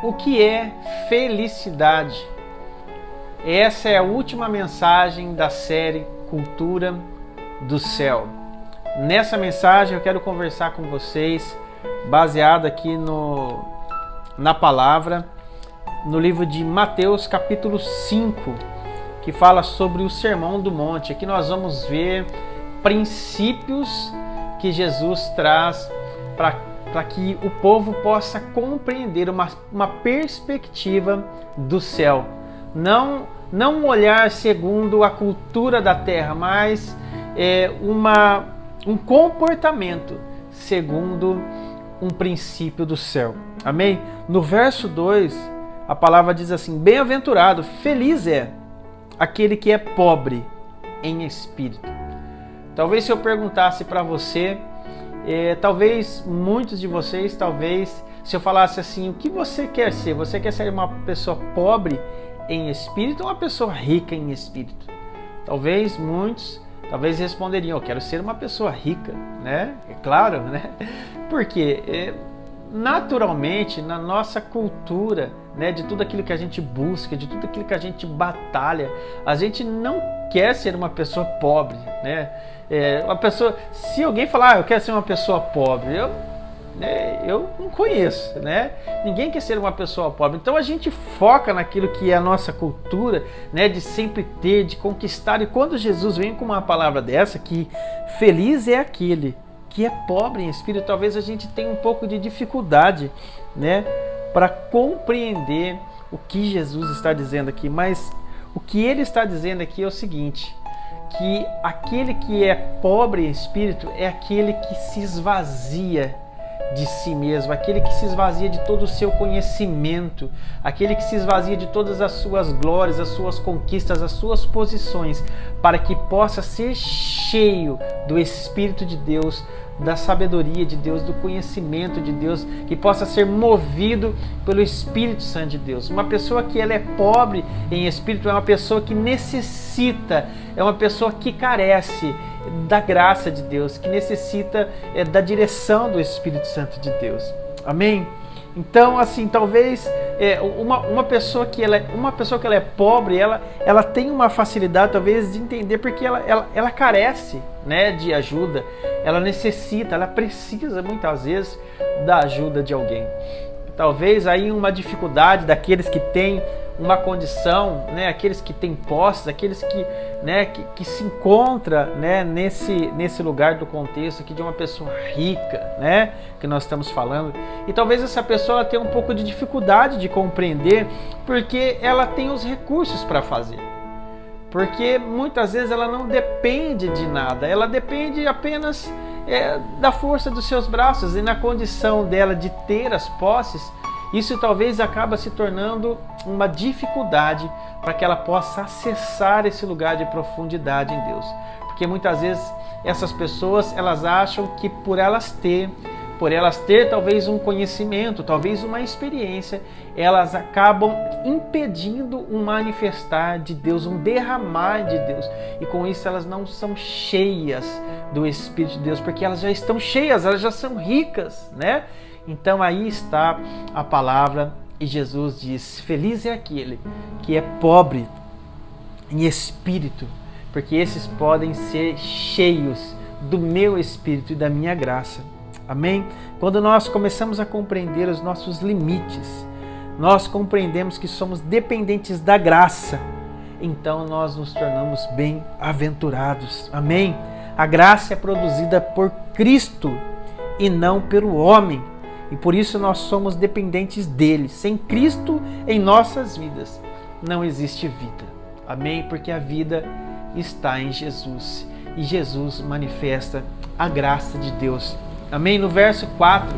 O que é felicidade? Essa é a última mensagem da série Cultura do Céu. Nessa mensagem eu quero conversar com vocês, baseado aqui na palavra, no livro de Mateus capítulo 5, que fala sobre o Sermão do Monte. Aqui nós vamos ver princípios que Jesus traz para que o povo possa compreender uma perspectiva do céu. Não um olhar segundo a cultura da terra, mas um comportamento segundo um princípio do céu. Amém? No verso 2, a palavra diz assim: bem-aventurado, feliz é aquele que é pobre em espírito. Talvez se eu perguntasse para você, talvez muitos de vocês, se eu falasse assim, o que você quer ser? Você quer ser uma pessoa pobre em espírito ou uma pessoa rica em espírito? Talvez muitos responderiam: eu quero ser uma pessoa rica, né? É claro, né? Porque naturalmente, na nossa cultura, né, de tudo aquilo que a gente busca, de tudo aquilo que a gente batalha, a gente não quer ser uma pessoa pobre, né? Se alguém falar, eu quero ser uma pessoa pobre, eu não conheço, né? Ninguém quer ser uma pessoa pobre. Então a gente foca naquilo que é a nossa cultura, né? De sempre ter, de conquistar. E quando Jesus vem com uma palavra dessa, que feliz é aquele que é pobre em espírito, talvez a gente tenha um pouco de dificuldade, né? Para compreender o que Jesus está dizendo aqui. Mas o que ele está dizendo aqui é o seguinte: que aquele que é pobre em espírito é aquele que se esvazia de si mesmo, aquele que se esvazia de todo o seu conhecimento, aquele que se esvazia de todas as suas glórias, as suas conquistas, as suas posições, para que possa ser cheio do Espírito de Deus, da sabedoria de Deus, do conhecimento de Deus, que possa ser movido pelo Espírito Santo de Deus. Uma pessoa que ela é pobre em espírito é uma pessoa que necessita, é uma pessoa que carece da graça de Deus, que necessita da direção do Espírito Santo de Deus. Amém? Então, assim, talvez uma pessoa que ela é pobre, ela tem uma facilidade talvez de entender, porque ela carece, né, de ajuda, ela necessita, ela precisa muitas vezes da ajuda de alguém. Talvez aí uma dificuldade daqueles que têm uma condição, né, aqueles que têm posses, aqueles que, né, que se encontram, né, nesse lugar do contexto aqui de uma pessoa rica, né, que nós estamos falando. E talvez essa pessoa ela tenha um pouco de dificuldade de compreender, porque ela tem os recursos para fazer. Porque muitas vezes ela não depende de nada, ela depende apenas da força dos seus braços, e na condição dela de ter as posses, isso talvez acaba se tornando uma dificuldade para que ela possa acessar esse lugar de profundidade em Deus. Porque muitas vezes essas pessoas, elas acham que por elas ter talvez um conhecimento, talvez uma experiência, elas acabam impedindo um manifestar de Deus, um derramar de Deus. E com isso elas não são cheias do Espírito de Deus, porque elas já estão cheias, elas já são ricas, né? Então aí está a palavra, e Jesus diz: feliz é aquele que é pobre em espírito, porque esses podem ser cheios do meu Espírito e da minha graça. Amém? Quando nós começamos a compreender os nossos limites, nós compreendemos que somos dependentes da graça, então nós nos tornamos bem-aventurados. Amém? A graça é produzida por Cristo e não pelo homem. E por isso nós somos dependentes dele. Sem Cristo em nossas vidas não existe vida. Amém? Porque a vida está em Jesus. E Jesus manifesta a graça de Deus. Amém? No verso 4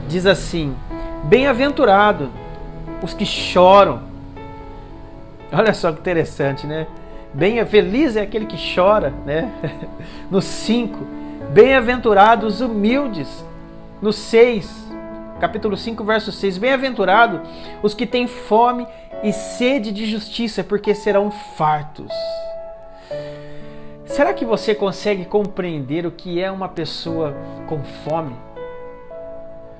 diz assim: bem-aventurado os que choram. Olha só que interessante, né? Feliz é aquele que chora, né? No 5, bem-aventurados os humildes. No 6, capítulo 5, verso 6, bem-aventurado os que têm fome e sede de justiça, porque serão fartos. Será que você consegue compreender o que é uma pessoa com fome?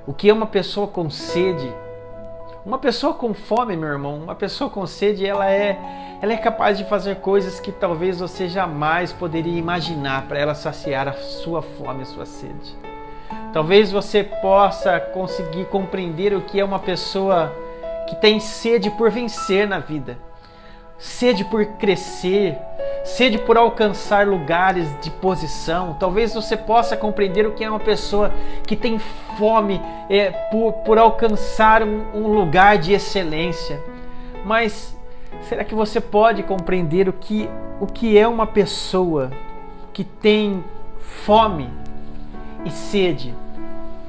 O que é uma pessoa com sede? Uma pessoa com fome, meu irmão, uma pessoa com sede, ela é capaz de fazer coisas que talvez você jamais poderia imaginar para ela saciar a sua fome, a sua sede. Talvez você possa conseguir compreender o que é uma pessoa que tem sede por vencer na vida, sede por crescer, sede por alcançar lugares de posição. Talvez você possa compreender o que é uma pessoa que tem fome por alcançar um lugar de excelência. Mas será que você pode compreender o que é uma pessoa que tem fome e sede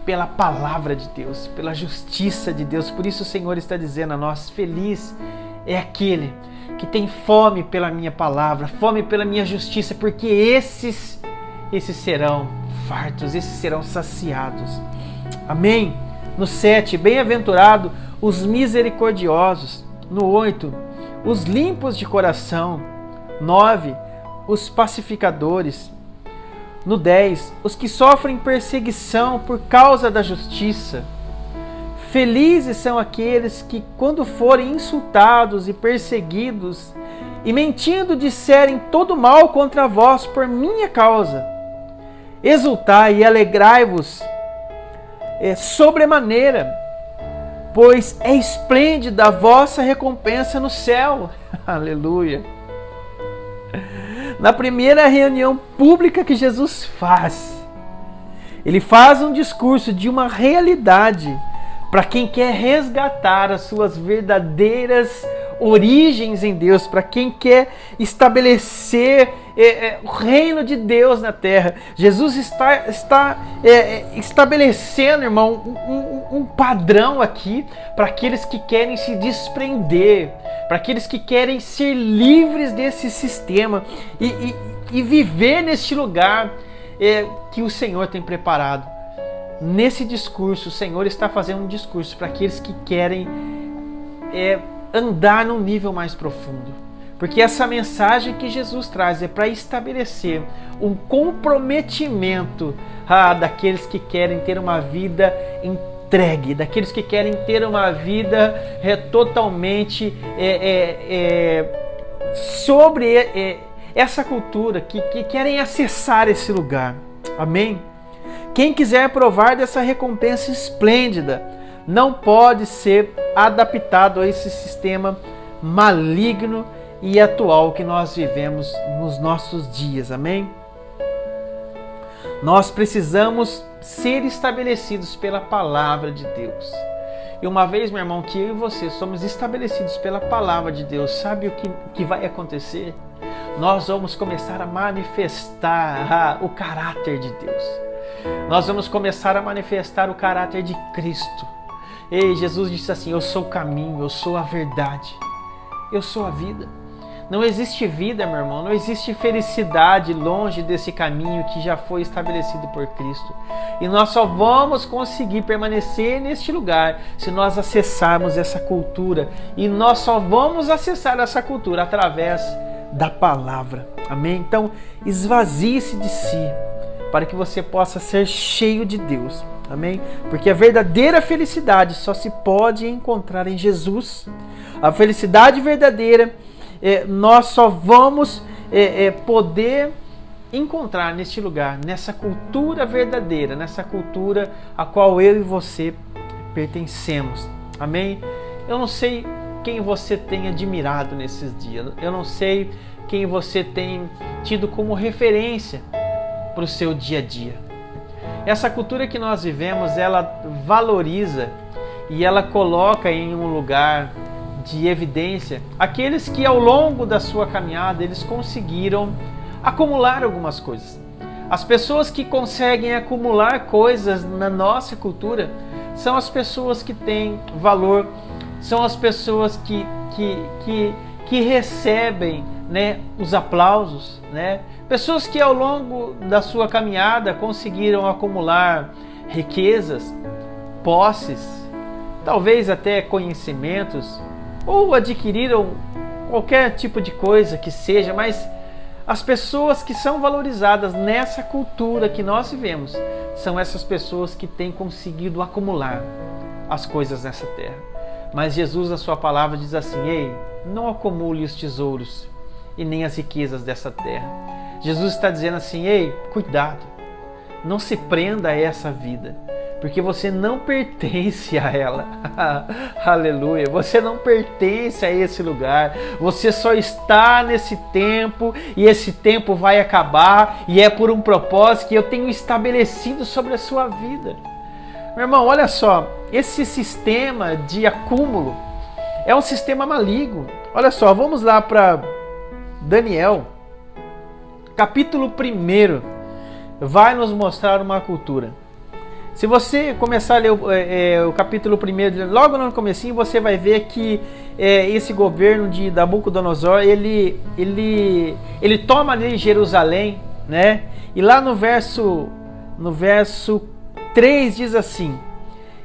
pela palavra de Deus, pela justiça de Deus? Por isso o Senhor está dizendo a nós: feliz é aquele que tem fome pela minha palavra, fome pela minha justiça, porque esses serão fartos, esses serão saciados. Amém? No 7, bem-aventurado os misericordiosos. No 8, os limpos de coração. 9, os pacificadores. No 10, os que sofrem perseguição por causa da justiça. Felizes são aqueles que, quando forem insultados e perseguidos, e mentindo disserem todo mal contra vós por minha causa. Exultai e alegrai-vos sobremaneira, pois é esplêndida a vossa recompensa no céu. Aleluia! Na primeira reunião pública que Jesus faz, ele faz um discurso de uma realidade para quem quer resgatar as suas verdadeiras origens em Deus, para quem quer estabelecer o reino de Deus na terra. Jesus está estabelecendo, irmão, um padrão aqui para aqueles que querem se desprender, para aqueles que querem ser livres desse sistema e viver neste lugar que o Senhor tem preparado. Nesse discurso, o Senhor está fazendo um discurso para aqueles que querem andar num nível mais profundo. Porque essa mensagem que Jesus traz é para estabelecer um comprometimento daqueles que querem ter uma vida entregue, daqueles que querem ter uma vida totalmente sobre essa cultura, que querem acessar esse lugar. Amém? Quem quiser provar dessa recompensa esplêndida não pode ser adaptado a esse sistema maligno e atual que nós vivemos nos nossos dias. Amém? Nós precisamos ser estabelecidos pela palavra de Deus. E uma vez, meu irmão, que eu e você somos estabelecidos pela palavra de Deus, sabe o que vai acontecer? Nós vamos começar a manifestar o caráter de Deus. Nós vamos começar a manifestar o caráter de Cristo. E Jesus disse assim: eu sou o caminho, eu sou a verdade, eu sou a vida. Não existe vida, meu irmão, não existe felicidade longe desse caminho que já foi estabelecido por Cristo. E nós só vamos conseguir permanecer neste lugar se nós acessarmos essa cultura. E nós só vamos acessar essa cultura através da palavra. Amém? Então, esvazie-se de si, para que você possa ser cheio de Deus. Amém? Porque a verdadeira felicidade só se pode encontrar em Jesus. A felicidade verdadeira nós só vamos poder encontrar neste lugar, nessa cultura verdadeira, nessa cultura a qual eu e você pertencemos. Amém? Eu não sei quem você tem admirado nesses dias. Eu não sei quem você tem tido como referência para o seu dia a dia. Essa cultura que nós vivemos, ela valoriza e ela coloca em um lugar de evidência aqueles que ao longo da sua caminhada eles conseguiram acumular algumas coisas. As pessoas que conseguem acumular coisas na nossa cultura são as pessoas que têm valor, são as pessoas que recebem, né, os aplausos, né? Pessoas que ao longo da sua caminhada conseguiram acumular riquezas, posses, talvez até conhecimentos, ou adquiriram qualquer tipo de coisa que seja, mas as pessoas que são valorizadas nessa cultura que nós vivemos são essas pessoas que têm conseguido acumular as coisas nessa terra. Mas Jesus, na sua palavra, diz assim: ei, não acumule os tesouros e nem as riquezas dessa terra. Jesus está dizendo assim: ei, cuidado, não se prenda a essa vida, porque você não pertence a ela. Aleluia, você não pertence a esse lugar, você só está nesse tempo, e esse tempo vai acabar, e é por um propósito que eu tenho estabelecido sobre a sua vida. Meu irmão, olha só, esse sistema de acúmulo é um sistema maligno. Olha só, vamos lá para Daniel, capítulo 1, vai nos mostrar uma cultura. Se você começar a ler o capítulo 1, logo no comecinho, você vai ver que esse governo de Nabucodonosor, ele toma ali Jerusalém, né? E lá no verso 3 diz assim: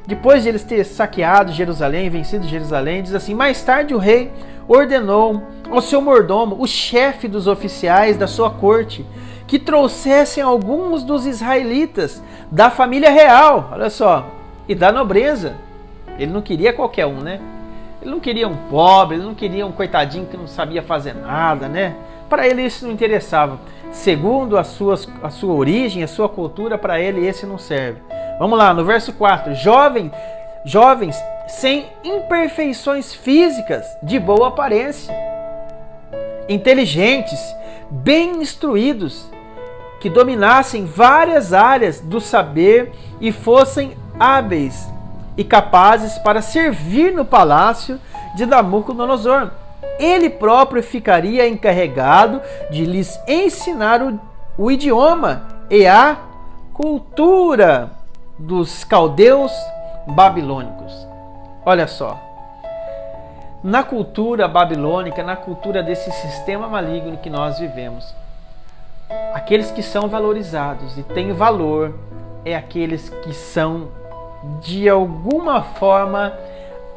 depois de eles terem saqueado Jerusalém, vencido Jerusalém, diz assim: mais tarde o rei ordenou ao seu mordomo, o chefe dos oficiais da sua corte, que trouxessem alguns dos israelitas da família real, olha só, e da nobreza. Ele não queria qualquer um, né? Ele não queria um pobre, ele não queria um coitadinho que não sabia fazer nada, né? Para ele isso não interessava. Segundo a sua origem, a sua cultura, para ele esse não serve. Vamos lá, no verso 4. Jovens sem imperfeições físicas, de boa aparência, inteligentes, bem instruídos, que dominassem várias áreas do saber e fossem hábeis e capazes para servir no palácio de Nabucodonosor. Ele próprio ficaria encarregado de lhes ensinar o idioma e a cultura dos caldeus babilônicos. Olha só, na cultura babilônica, na cultura desse sistema maligno que nós vivemos, aqueles que são valorizados e têm valor é aqueles que são de alguma forma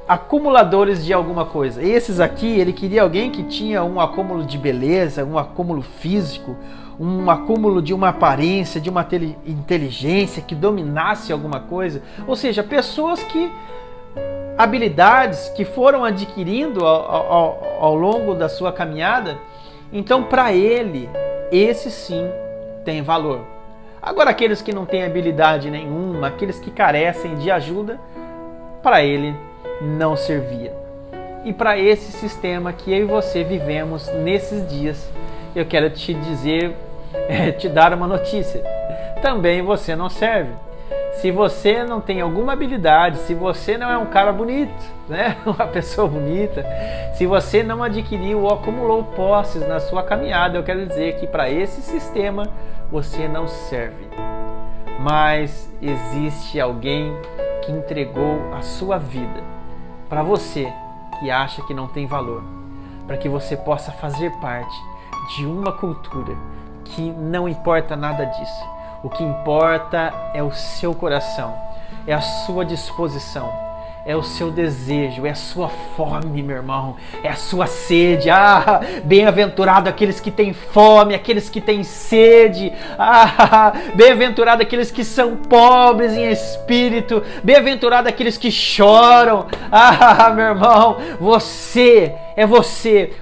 acumuladores de alguma coisa. Esses aqui, ele queria alguém que tinha um acúmulo de beleza, um acúmulo físico, um acúmulo de uma aparência, de uma inteligência, que dominasse alguma coisa. Ou seja, pessoas que habilidades que foram adquirindo ao longo da sua caminhada. Então, para ele, esse sim tem valor. Agora, aqueles que não têm habilidade nenhuma, aqueles que carecem de ajuda, para ele não servia. E para esse sistema que eu e você vivemos nesses dias, eu quero te dizer, te dar uma notícia. Também você não serve. Se você não tem alguma habilidade, se você não é um cara bonito, né? Uma pessoa bonita, se você não adquiriu ou acumulou posses na sua caminhada, eu quero dizer que para esse sistema você não serve. Mas existe alguém que entregou a sua vida para você que acha que não tem valor, para que você possa fazer parte de uma cultura que não importa nada disso. O que importa é o seu coração, é a sua disposição, é o seu desejo, é a sua fome, meu irmão, é a sua sede. Ah, bem-aventurado aqueles que têm fome, aqueles que têm sede. Ah, bem-aventurado aqueles que são pobres em espírito, bem-aventurado aqueles que choram. Ah, meu irmão, você.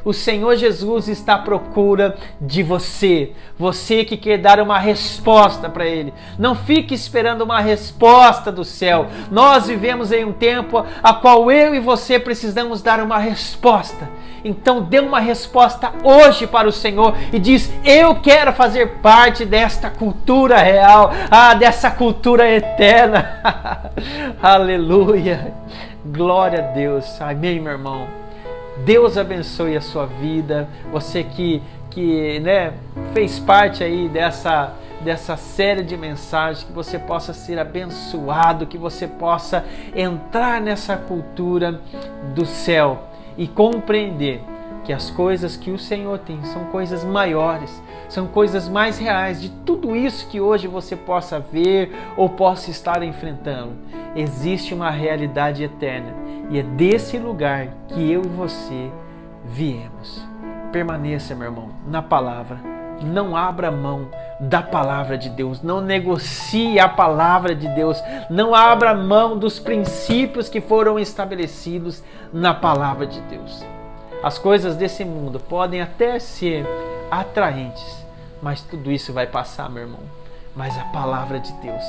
O Senhor Jesus está à procura de você. Você que quer dar uma resposta para Ele. Não fique esperando uma resposta do céu. Nós vivemos em um tempo a qual eu e você precisamos dar uma resposta. Então dê uma resposta hoje para o Senhor e diz: eu quero fazer parte desta cultura real, dessa cultura eterna. Aleluia. Glória a Deus. Amém, meu irmão. Deus abençoe a sua vida, você que fez parte aí dessa série de mensagens, que você possa ser abençoado, que você possa entrar nessa cultura do céu e compreender que as coisas que o Senhor tem são coisas maiores, são coisas mais reais de tudo isso que hoje você possa ver ou possa estar enfrentando. Existe uma realidade eterna e é desse lugar que eu e você viemos. Permaneça, meu irmão, na palavra, Não abra mão da palavra de Deus, não negocie a palavra de Deus, não abra mão dos princípios que foram estabelecidos na palavra de Deus. As coisas desse mundo podem até ser atraentes, mas tudo isso vai passar, meu irmão. Mas a palavra de Deus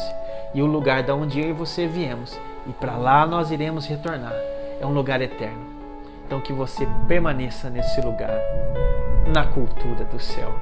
e o lugar da onde eu e você viemos, e para lá nós iremos retornar, é um lugar eterno. Então que você permaneça nesse lugar, na cultura do céu.